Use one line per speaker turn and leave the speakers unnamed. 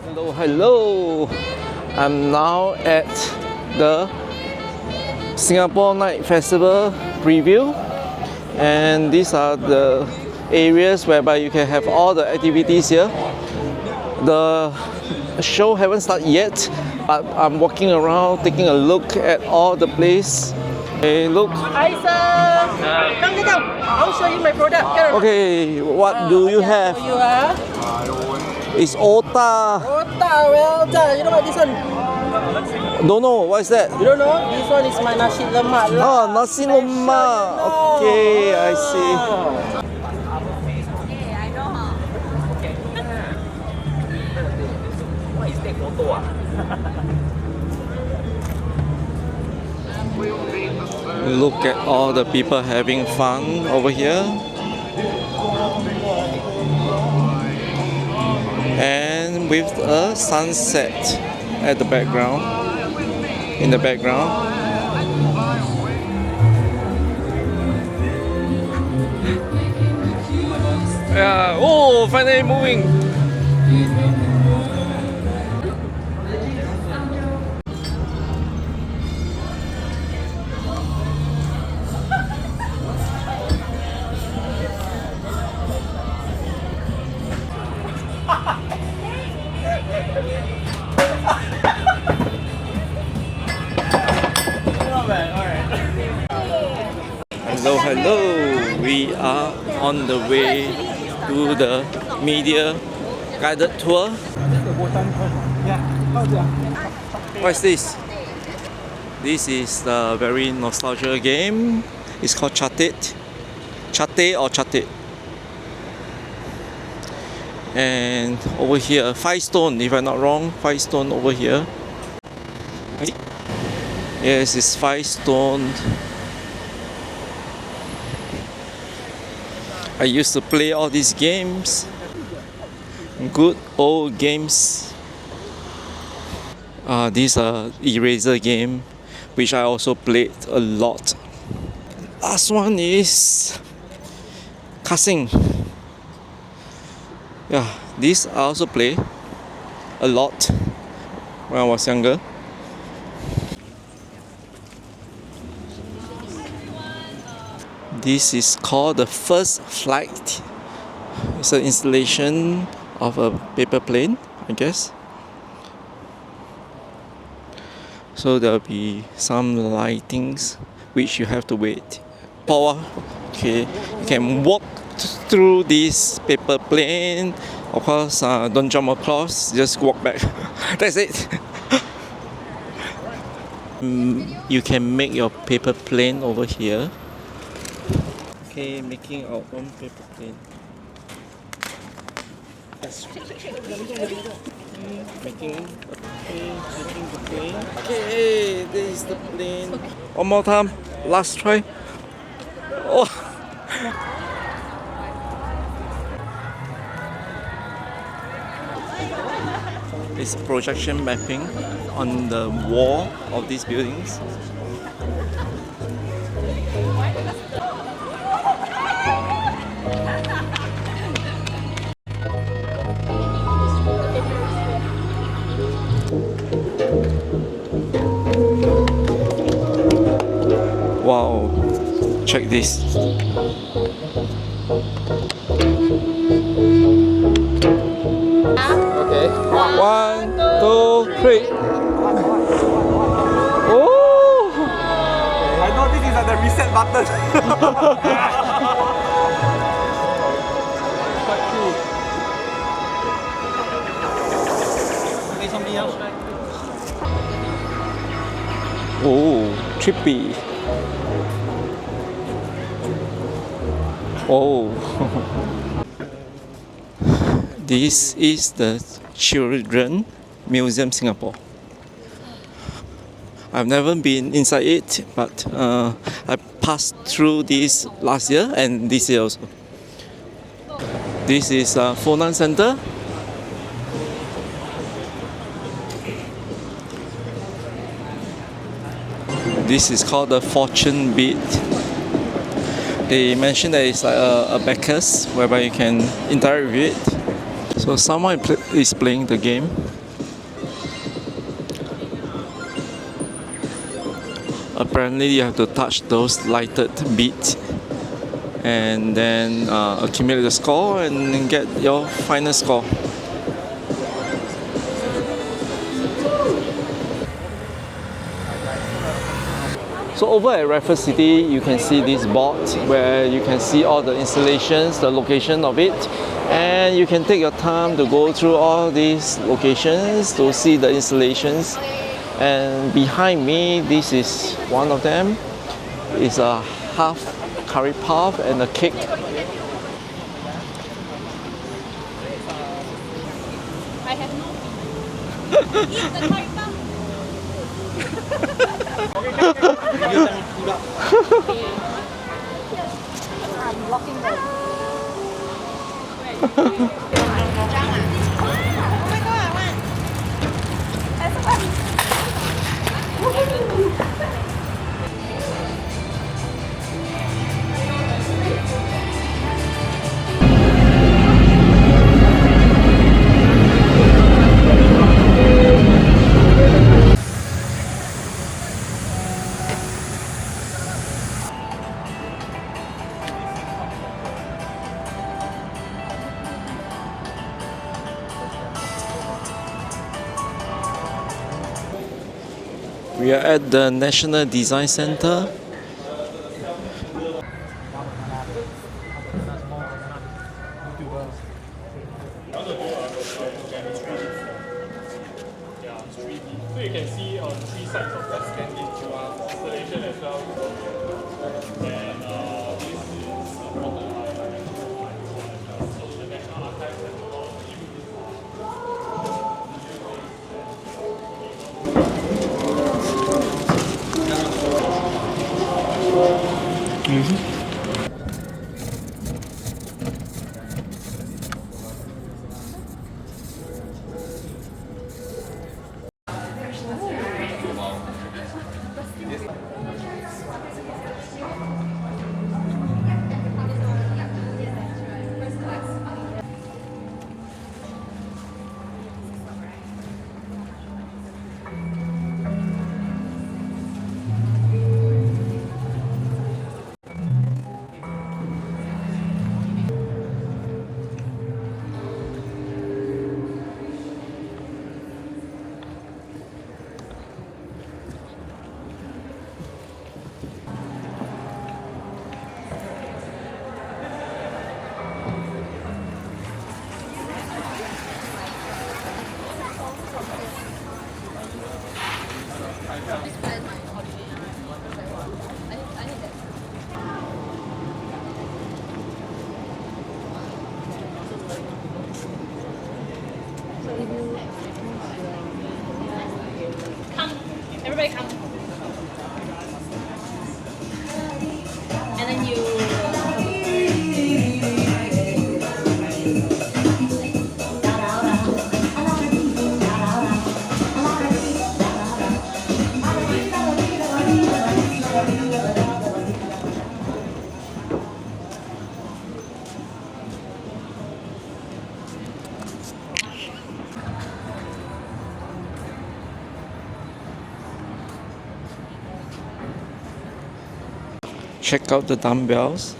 Hello, hello. I'm now at the Singapore Night Festival preview, and these are the areas whereby you can have all the activities here. The show haven't started yet, but I'm walking around taking a look at all the place. Hey, look.
Hi sir, come. I'll show you my product.
Okay, what do you have?
You are
It's Ota.
well done. You know what this one?
Don't know, what is that?
You don't know? This one is my nasi lemak.
Oh, nasi lemak. Okay, I see. Look at all the people having fun over here. And with a sunset at the background, in the background. Yeah, oh, finally moving. Hello, we are on the way to the media guided tour. What is this? This is the very nostalgic game. It's called Charted. Chate or Charted. And over here, 5 stone, if I'm not wrong, 5 stone over here. Yes, it's 5 stone. I used to play all these games. Good old games. These are eraser game, which I also played a lot. Last one is Casing. Yeah, this I also play a lot when I was younger. This is called the First Flight. It's an installation of a paper plane, I guess. So there'll be some lightings which you have to wait. Power. Okay, you can walk through this paper plane. Of course, don't jump across, just walk back. That's it. You can make your paper plane over here. Okay, making our own paper plane. Making the plane. Okay, this is the plane. One more time, last try. Oh. It's projection mapping on the wall of these buildings. Wow, check this. Okay, 1, 2, 3. Oh!
I know this is like the reset button. Quite cool. Okay, somebody else.
Oh, trippy. Oh. This is the Children Museum Singapore. I've never been inside it, but I passed through this last year and this year also. This is Funan Center. This is called the Fortune Beat. They mentioned that it's like a abacus whereby you can interact with it. So someone is playing the game. Apparently you have to touch those lighted beads and then accumulate the score and get your final score. So over at Raffles City, you can see this board where you can see all the installations, the location of it, and you can take your time to go through all these locations to see the installations. And behind me, this is one of them. It's a half curry puff and a cake.
I have no eat the curry puff. I'm blocking the. Oh my god, I want. That's fun.
We are at the National Design Center.
So you can see on 3 sides of the standing installation as well. And this is a prototype. So the National Archives has a lot of
Come, everybody come. And then you.
Check out the dumbbells.